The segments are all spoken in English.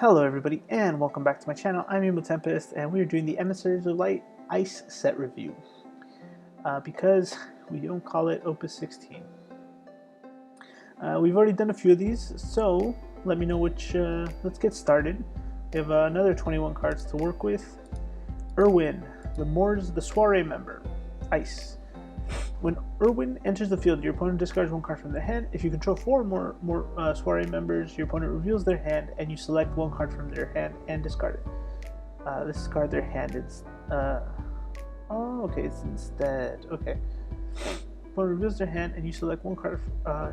Hello everybody and welcome back to my channel. I'm Tempest and we are doing the Emissaries of Light Ice set review because we don't call it Opus 16. We've already done a few of these, so let me know which. Let's get started. We have another 21 cards to work with. Irwin, the soiree member, Ice. When Irwin enters the field, your opponent discards one card from their hand. If you control four or more soiree members, your opponent reveals their hand and you select one card from their hand and discard it. Discard their hand. It's instead. Okay. Opponent reveals their hand and you select one card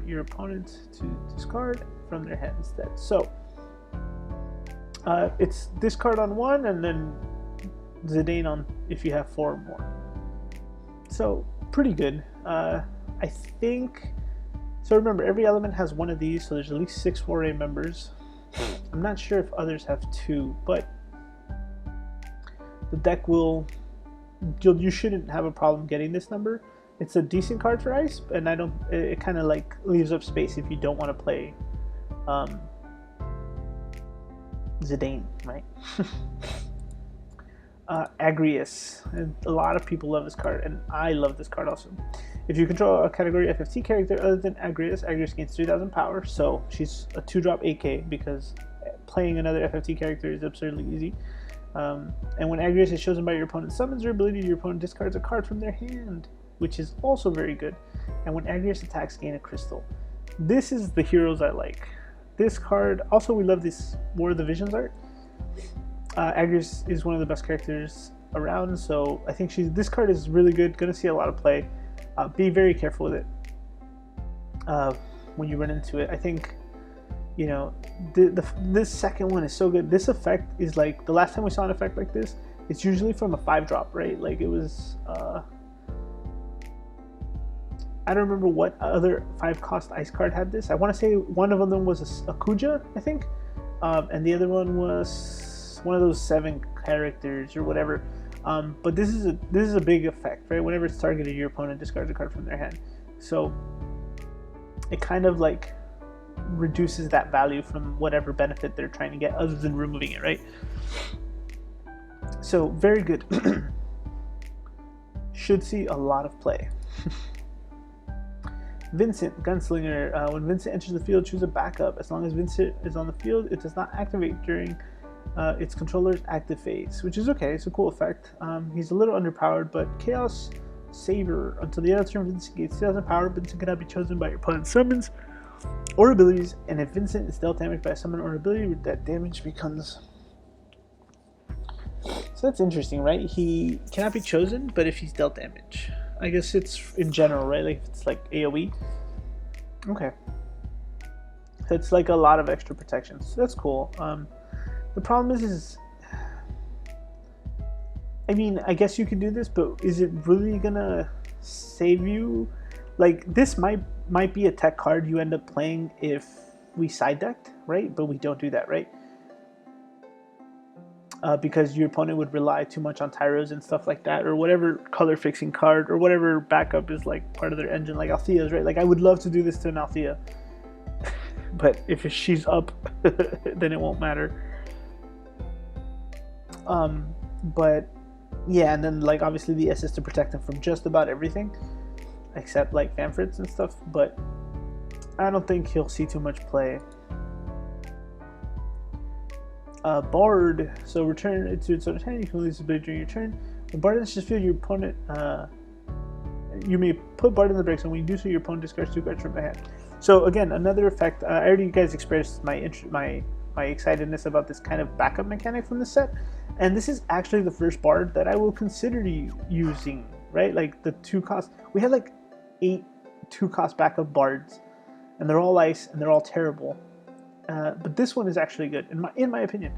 your opponent to discard from their hand instead. So it's discard on one and then Zidane on if you have four or more. So pretty good. I think so. Remember, every element has one of these, so there's at least 6 soiree members. I'm not sure if others have 2, but the deck will. You shouldn't have a problem getting this number. It's a decent card for Ice, and I don't. It kind of like leaves up space if you don't want to play Zidane, right? Agrius, and a lot of people love this card, and I love this card also. If you control a category FFT character other than Agrius gains 3000 power, so she's a 2-drop 8k because playing another FFT character is absurdly easy. And when Agrius is chosen by your opponent summons her ability, your opponent discards a card from their hand, which is also very good. And when Agrius attacks, gain a crystal. This is the heroes I like. This card, also we love this War of the Visions art. Agrius is one of the best characters around, so I think this card is really good. Going to see a lot of play. Be very careful with it when you run into it. I think, you know, this second one is so good. This effect is like the last time we saw an effect like this. It's usually from a 5-drop, right? Like it was. I don't remember what other 5-cost ice card had this. I want to say one of them was a Kuja, I think, and the other one was one of those 7 characters or whatever. But this is a big effect, right? Whenever it's targeted, your opponent discards a card from their hand. So it kind of like reduces that value from whatever benefit they're trying to get other than removing it, right? So very good. Should see a lot of play. Vincent, Gunslinger. When Vincent enters the field, choose a backup. As long as Vincent is on the field, it does not activate during its controller's active phase, which is okay. It's a cool effect. He's a little underpowered, but Chaos Saver. Until the end of the turn, Vincent gains 2000 power. Vincent cannot be chosen by your opponent's summons or abilities, and if Vincent is dealt damage by a summon or ability, that damage becomes. So that's interesting, right? He cannot be chosen, but if he's dealt damage, I guess it's in general, right? Like if it's like AOE. Okay, so it's like a lot of extra protections. So that's cool. The problem is I mean, I guess you could do this, but is it really gonna save you? Like, this might be a tech card you end up playing if we side decked, right? But we don't do that, right? Because your opponent would rely too much on Tyros and stuff like that, or whatever color fixing card, or whatever backup is like part of their engine, like Althea's, right? Like, I would love to do this to an Althea, but if she's up, then it won't matter. But yeah, and then like obviously the S is to protect him from just about everything except like Famfrits and stuff, but I don't think he'll see too much play. Bard, so return it to its own hand. You can lose this ability during your turn. When Bard enters the field, your opponent you may put Bard in the break, so when you do so, your opponent discards 2 cards from the hand. So again, another effect. I already guys expressed my excitedness about this kind of backup mechanic from the set, and this is actually the first Bard that I will consider using, right? Like the 2-cost, we had like 8 2-cost backup Bards, and they're all ice and they're all terrible, but this one is actually good in my opinion.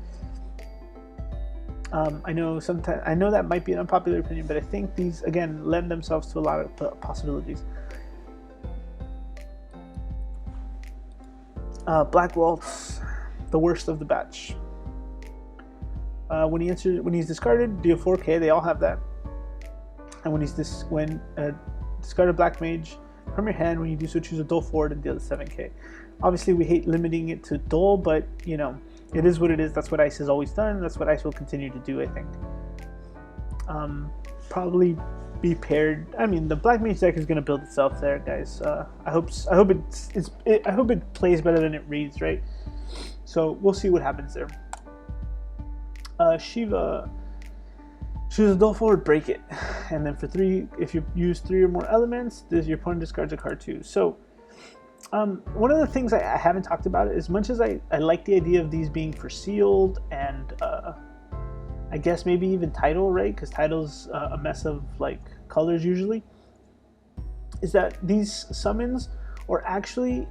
I know that might be an unpopular opinion, but I think these again lend themselves to a lot of possibilities. Black Waltz, the worst of the batch. When he's discarded, deal 4k. They all have that. And when discard a Black Mage from your hand, when you do so, choose a dull forward and deal the 7k. Obviously, we hate limiting it to dull, but you know, it is what it is. That's what Ice has always done. That's what Ice will continue to do, I think. Probably be paired. I mean, the Black Mage deck is going to build itself there, guys. I hope it plays better than it reads, right? So we'll see what happens there. Shiva. Choose a dull forward, break it, and then for 3, if you use 3 or more elements, your opponent discards a card too. So one of the things I haven't talked about, as much as I like the idea of these being for sealed and I guess maybe even title, right? Because title's a mess of like colors usually, is that these summons are actually,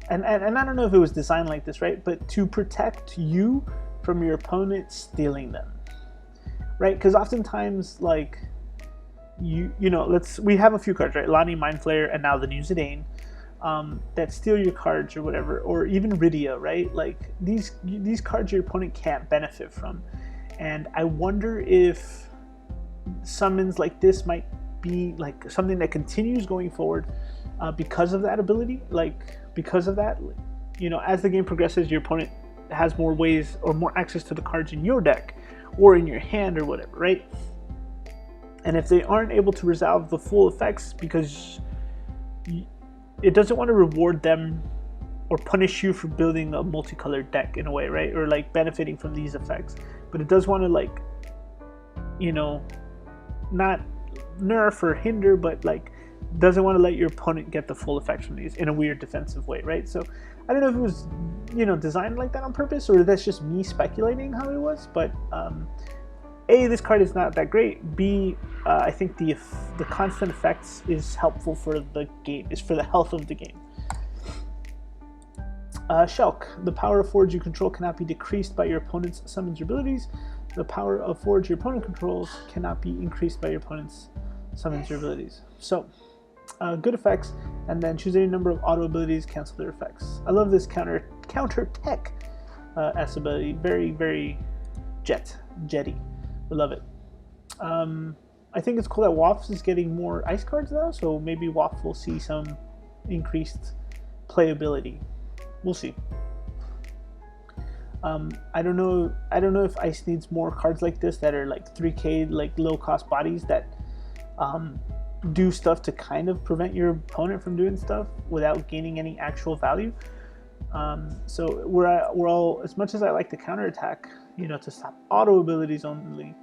and I don't know if it was designed like this, right? But to protect you from your opponent stealing them. Right, because oftentimes, like, you know, we have a few cards, right? Lani, Mind Flayer, and now the new Zidane, that steal your cards or whatever, or even Rydia, right? Like, these cards your opponent can't benefit from. And I wonder if summons like this might be, like, something that continues going forward because of that ability. Like, because of that, you know, as the game progresses, your opponent has more ways or more access to the cards in your deck or in your hand or whatever, right? And if they aren't able to resolve the full effects because it doesn't want to reward them or punish you for building a multicolored deck in a way, right? Or like benefiting from these effects, but it does want to, like, you know, not nerf or hinder, but like doesn't want to let your opponent get the full effects from these in a weird defensive way, right? So I don't know if it was, you know, designed like that on purpose, or that's just me speculating how it was. But A, this card is not that great. B, I think the constant effects is helpful for the game, is for the health of the game. Shulk, the power of Forge you control cannot be decreased by your opponent's summons or abilities. The power of Forge your opponent controls cannot be increased by your opponent's summons or abilities. So, good effects, and then choose any number of auto abilities, cancel their effects. I love this counter tech S ability. Very, very jetty. I love it. I think it's cool that Waff is getting more ice cards though, so maybe Waff will see some increased playability. We'll see. I don't know if Ice needs more cards like this that are like 3K, like low cost bodies that do stuff to kind of prevent your opponent from doing stuff without gaining any actual value. So we're all, as much as I like the counterattack, you know, to stop auto abilities only,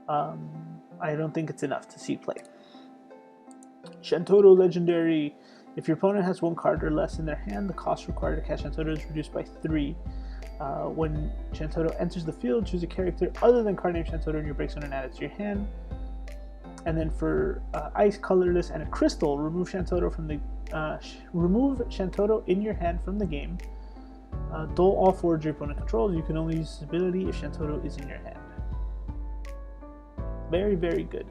I don't think it's enough to see play. Shantotto Legendary. If your opponent has 1 card or less in their hand, the cost required to cast Shantotto is reduced by 3. When Shantotto enters the field, choose a character other than card name Shantotto in your break zone and add it to your hand. And then for Ice, Colorless, and a Crystal, remove Shantotto from the in your hand from the game. Dull all Forge your opponent controls. You can only use this ability if Shantotto is in your hand. Very, very good.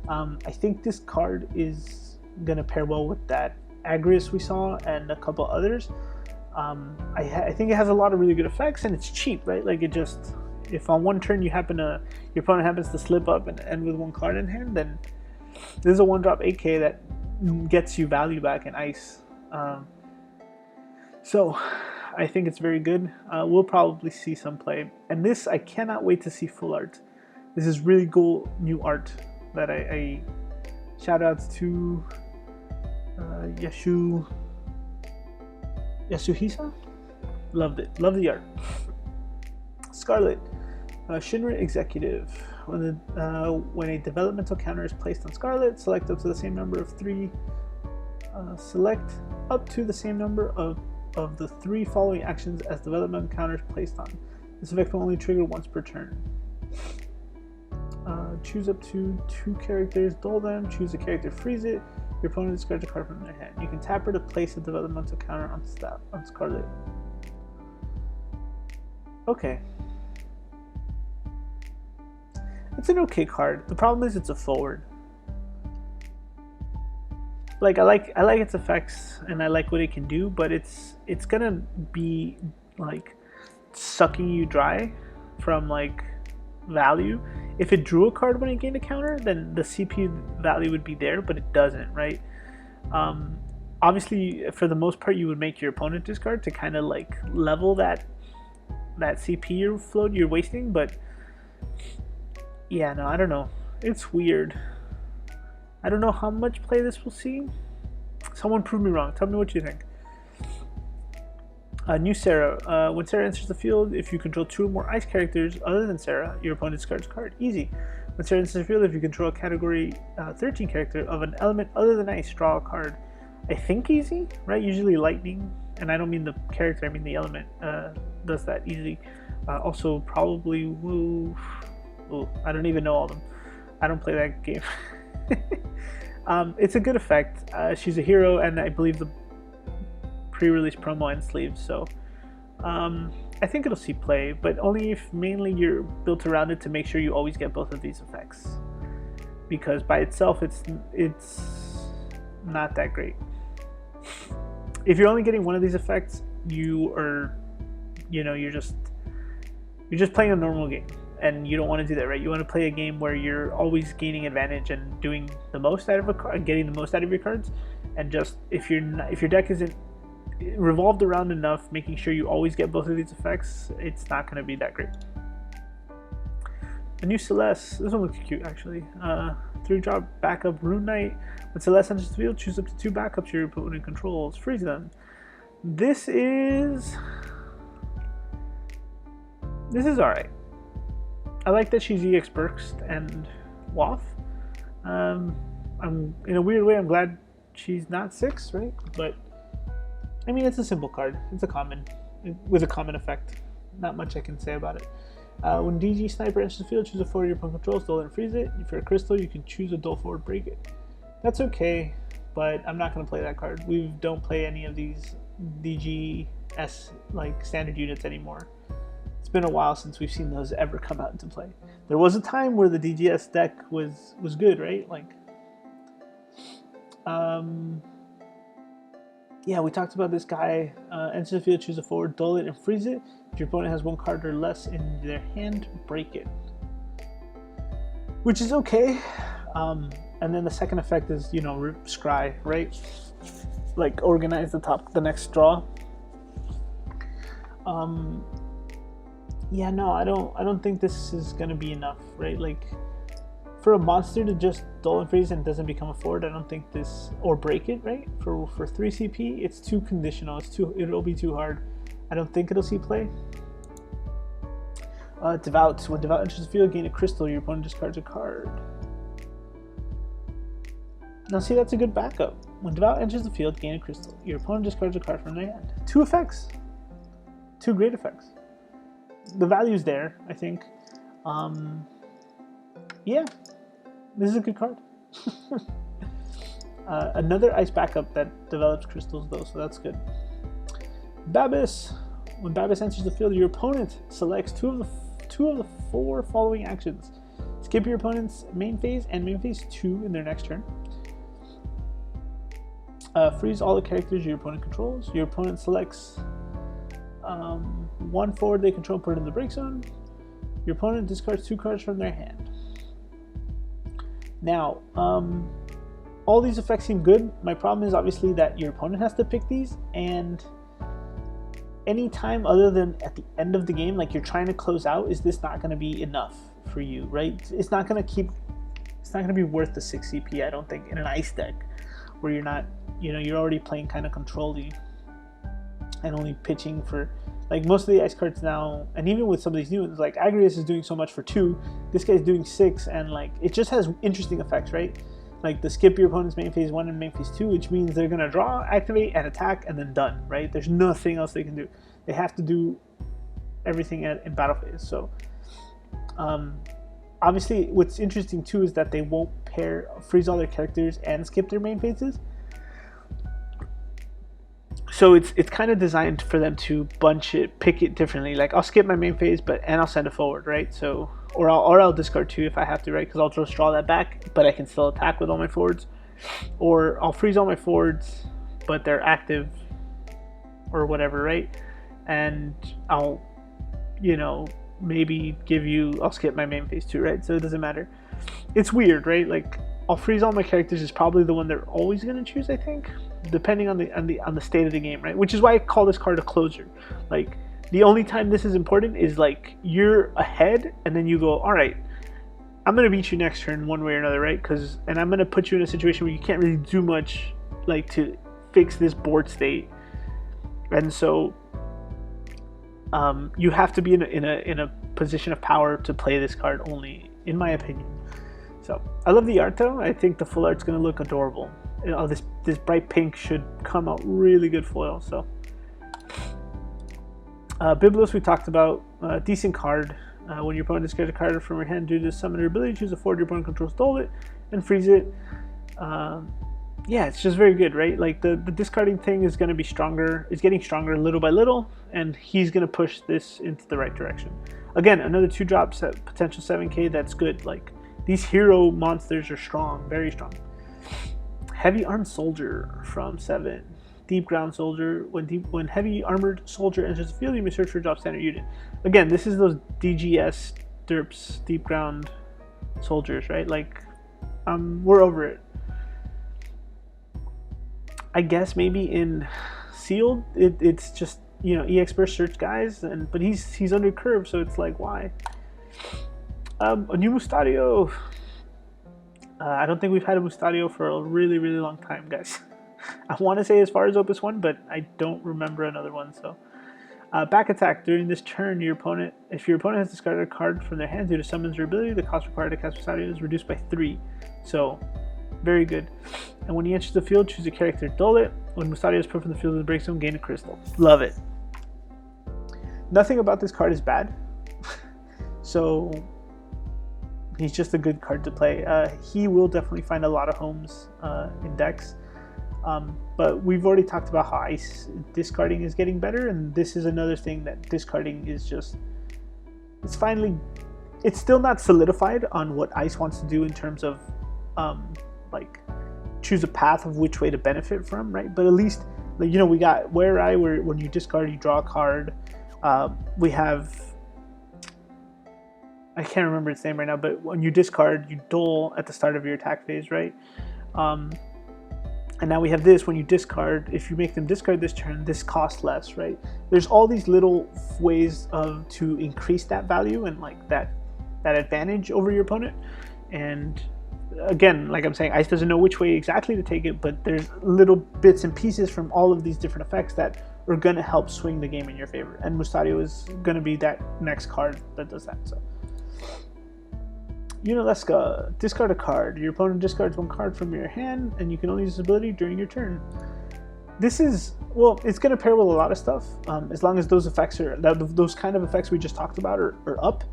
I think this card is gonna pair well with that Agrias we saw and a couple others. I think it has a lot of really good effects, and it's cheap, right? Like, it just, if on one turn your opponent happens to slip up and end with 1 card in hand, then this is a 1-drop 8K that gets you value back in Ice. So I think it's very good. We'll probably see some play, and this, I cannot wait to see full art. This is really cool new art that I shout outs to Yasuhisa. Loved it. Love the art. Scarlet, Shinra Executive. When a developmental counter is placed on Scarlet, select up to the same number of 3. Select up to the same number of the 3 following actions as development counters placed on. This effect will only trigger once per turn. Choose up to 2 characters, dull them, choose a character, freeze it. Your opponent discards a card from their hand. You can tap her to place a developmental counter on Scarlet. Okay. It's an okay card. The problem is it's a forward. Like, I like its effects and I like what it can do, but it's gonna be like sucking you dry from like value. If it drew a card when it gained a counter, then the CP value would be there, but it doesn't, right? Obviously, for the most part, you would make your opponent discard to kind of like level that that CP you're wasting. But yeah, no, I don't know. It's weird. I don't know how much play this will see. Someone prove me wrong. Tell me what you think. New Sarah. When Sarah enters the field, if you control 2 or more ice characters other than Sarah, your opponent discards a card. Easy. When Sarah enters the field, if you control a category 13 character of an element other than ice, draw a card. I think easy, right? Usually lightning, and I don't mean the character, I mean the element, does that easy. Also, probably woo. Ooh, I don't even know all of them. I don't play that game. It's a good effect. She's a hero, and I believe the pre-release promo and sleeves, so I think it'll see play, but only if mainly you're built around it to make sure you always get both of these effects, because by itself it's not that great. If you're only getting one of these effects, you're just playing a normal game, and you don't want to do that, right? You want to play a game where you're always gaining advantage and doing the most out of a card, getting the most out of your cards, and just if your deck isn't revolved around enough, making sure you always get both of these effects, it's not going to be that great. A new Celeste. This one looks cute, actually. 3-drop backup Rune Knight. When Celeste enters the field, choose up to 2 backups your opponent controls. Freeze them. This is alright. I like that she's EX Burst and WAF. I'm in a weird way, I'm glad she's not 6, right? But I mean, it's a simple card. It's a common with a common effect. Not much I can say about it. When DG Sniper enters the field, choose a forward your opponent controls, dull and freeze it. If you're a crystal, you can choose a dull forward, break it. That's okay, but I'm not going to play that card. We don't play any of these DGS like standard units anymore. It's been a while since we've seen those ever come out into play. There was a time where the DGS deck was good, right? Like, yeah, we talked about this guy. Enters the field, choose a forward, dull it, and freeze it. If your opponent has 1 card or less in their hand, break it. Which is okay. And then the second effect is, scry, right? Like organize the next draw. Yeah, no, I don't think this is gonna be enough, right? Like, for a monster to just dull and freeze and doesn't become a forward, I don't think this, or break it, right? For 3 CP, it's too conditional. It'll be too hard. I don't think it'll see play. Devout. When Devout enters the field, gain a crystal. Your opponent discards a card. Now, see, that's a good backup. When Devout enters the field, gain a crystal. Your opponent discards a card from their hand. 2 effects. 2 great effects. The value's there, I think. Yeah, this is a good card. Another ice backup that develops crystals, though, so that's good. Babis. When Babis enters the field, your opponent selects two of the 4 following actions. Skip your opponent's main phase and main phase 2 in their next turn. Freeze all the characters your opponent controls. Your opponent selects 1 forward they control, put it in the break zone. Your opponent discards 2 cards from their hand. Now, all these effects seem good. My problem is obviously that your opponent has to pick these, and any time other than at the end of the game, like you're trying to close out, is this not going to be enough for you, right? It's not going to be worth the 6 CP, I don't think, in an ice deck where you're not, you're already playing kind of control-y and only pitching for, like, most of the ice cards now, and even with some of these new ones, like Agrius is doing so much for 2, this guy's doing 6, and like it just has interesting effects, right? Like the skip your opponent's main phase 1 and main phase 2, which means they're gonna draw, activate, and attack, and then done, right? There's nothing else they can do. They have to do everything in battle phase. So obviously what's interesting too is that they won't freeze all their characters and skip their main phases. So it's kind of designed for them to pick it differently. Like, I'll skip my main phase, and I'll send it forward, right? So, or I'll discard 2 if I have to, right? Because I'll just draw that back, but I can still attack with all my forwards. Or I'll freeze all my forwards, but they're active, or whatever, right? And I'll, maybe I'll skip my main phase 2, right? So it doesn't matter. It's weird, right? Like, I'll freeze all my characters is probably the one they're always going to choose, I think, depending on the state of the game, right? Which is why I call this card a closer. Like, The only time this is important is like you're ahead and then you go, all right, I'm gonna beat you next turn one way or another, right? And I'm gonna put you in a situation where you can't really do much like to fix this board state, and so you have to be in a position of power to play this card only, in my opinion. So I love the art though. I think the full art's gonna look adorable. You know, this bright pink should come out really good foil. So Biblos we talked about, decent card. When your opponent discards a card from your hand due to summoner ability, choose a forward your opponent controls, stole it, and freeze it. Yeah, it's just very good, right? Like the discarding thing is going to be stronger. It's getting stronger little by little, and he's going to push this into the right direction. Again, another 2 drops at potential 7k. That's good. Like these hero monsters are strong, very strong. Heavy armed soldier from 7. Deep ground soldier. When heavy armored soldier enters the field, you may search for a drop standard unit. Again, this is those DGS derps, deep ground soldiers, right? Like, we're over it. I guess maybe in sealed, it's just, you know, EX burst search guys, but he's under curve, so it's like, why? A new Mustadio. I don't think we've had a Mustadio for a really, really long time, guys. I want to say as far as Opus 1, but I don't remember another one. So, back attack. During this turn, if your opponent has discarded a card from their hand due to summons or ability, the cost required to cast Mustadio is reduced by 3. So, very good. And when he enters the field, choose a character, dull it. When Mustadio is put from the field of the break zone, gain a crystal. Love it. Nothing about this card is bad. So, he's just a good card to play. He will definitely find a lot of homes in decks. But we've already talked about how ice discarding is getting better, and this is another thing that discarding is just, it's still not solidified on what ice wants to do in terms of like choose a path of which way to benefit from, right? But at least, you know, we got where when you discard you draw a card. We have, I can't remember its name right now, but when you discard you dull at the start of your attack phase, right? And now we have this, when you discard, if you make them discard this turn, this costs less, right? There's all these little ways to increase that value and like that advantage over your opponent. And again, like I'm saying, ice doesn't know which way exactly to take it, but there's little bits and pieces from all of these different effects that are going to help swing the game in your favor. And Mustadio is going to be that next card that does that. So, Unaleska, discard a card. Your opponent discards 1 card from your hand, and you can only use this ability during your turn. This is, well, it's going to pair with a lot of stuff, as long as those effects those kind of effects we just talked about are up.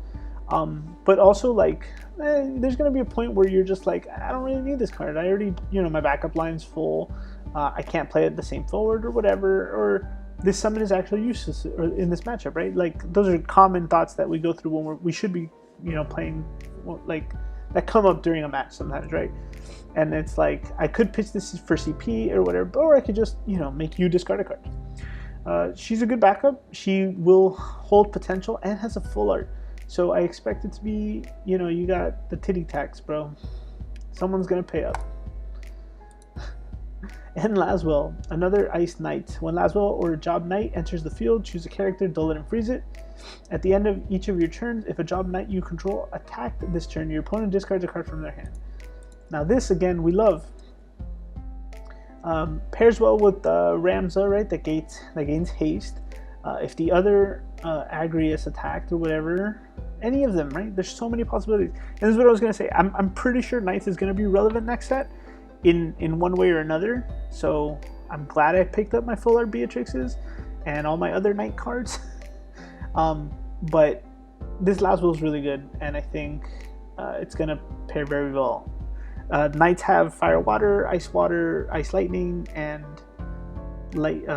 But also, like, there's going to be a point where you're just like, I don't really need this card. I already, my backup line's full. I can't play it the same forward or whatever, or this summon is actually useless in this matchup, right? Like, those are common thoughts that we go through when we should be, playing, like, that come up during a match sometimes, right? And it's like, I could pitch this for CP or whatever, or I could just, make you discard a card. She's a good backup. She will hold potential and has a full art. So I expect it to be, you got the titty tax, bro. Someone's going to pay up. And Laswell, another Ice Knight. When Laswell or a Job Knight enters the field, choose a character, dull it, and freeze it. At the end of each of your turns, if a Job Knight you control attacked this turn, your opponent discards a card from their hand. Now this, again, we love. Pairs well with Ramza, right? That gains haste. If the other Agri is attacked or whatever, any of them, right? There's so many possibilities. And this is what I was going to say. I'm pretty sure Knights is going to be relevant next set in one way or another. So I'm glad I picked up my full art Beatrixes and all my other Knight cards. But this Laswell is really good, and I think it's going to pair very well. Knights have Fire Water, Ice Lightning, and Light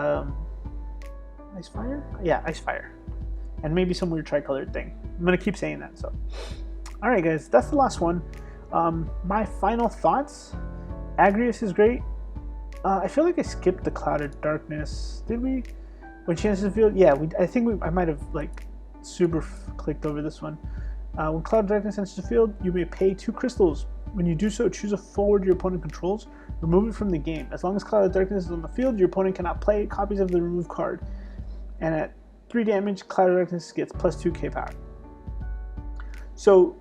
Ice Fire? Yeah, Ice Fire. And maybe some weird tricolored thing. I'm going to keep saying that. So, alright guys, that's the last one. My final thoughts. Agrius is great. I feel like I skipped the Clouded Darkness. Did we? When she enters the field? Yeah, I might have like super clicked over this one. When Clouded Darkness enters the field, you may pay 2 crystals. When you do so, choose a forward your opponent controls. Remove it from the game. As long as Clouded Darkness is on the field, your opponent cannot play copies of the removed card. And at 3 damage, Cloud Darkness gets plus 2k power. So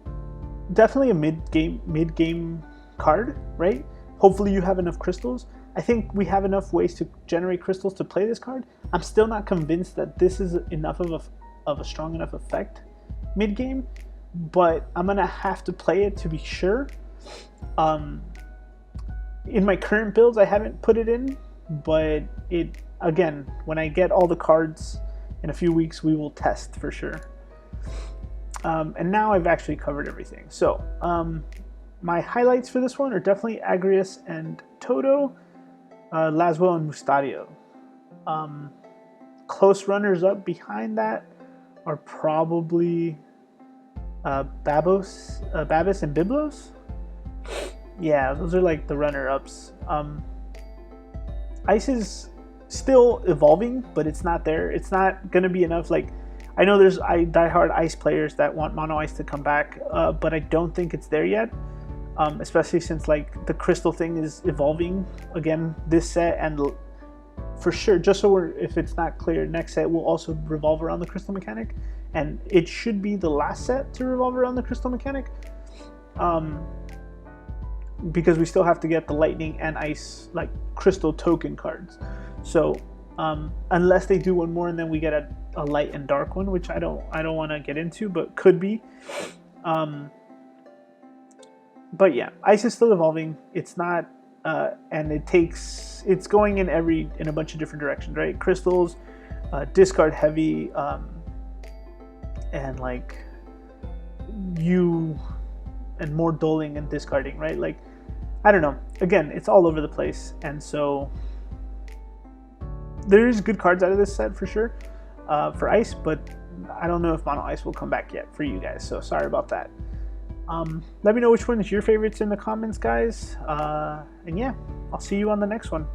definitely a mid-game card, right? Hopefully you have enough crystals. I think we have enough ways to generate crystals to play this card. I'm still not convinced that this is enough of a strong enough effect mid-game, but I'm gonna have to play it to be sure. In my current builds, I haven't put it in, but it, again, when I get all the cards in a few weeks, we will test for sure. And now I've actually covered everything. So my highlights for this one are definitely Agrias and Toto, Laswell and Mustadio. Close runners up behind that are probably Babos and Biblos. Yeah, those are like the runner-ups. Ice is still evolving, but it's not there. It's not gonna be enough. Like, I know there's diehard Ice players that want Mono Ice to come back, but I don't think it's there yet. Especially since like the crystal thing is evolving again this set, and for sure, just so if it's not clear, next set will also revolve around the crystal mechanic, and it should be the last set to revolve around the crystal mechanic. Because we still have to get the lightning and ice like crystal token cards. So unless they do one more and then we get a light and dark one, which I don't want to get into, but could be. But yeah, ice is still evolving. It's not, and it's going in a bunch of different directions, right? Crystals, discard heavy, and like and more dulling and discarding, right? Like, I don't know. Again, it's all over the place, and so there's good cards out of this set for sure for Ice, but I don't know if Mono Ice will come back yet for you guys, so sorry about that. Let me know which one is your favorites in the comments, guys, and yeah, I'll see you on the next one.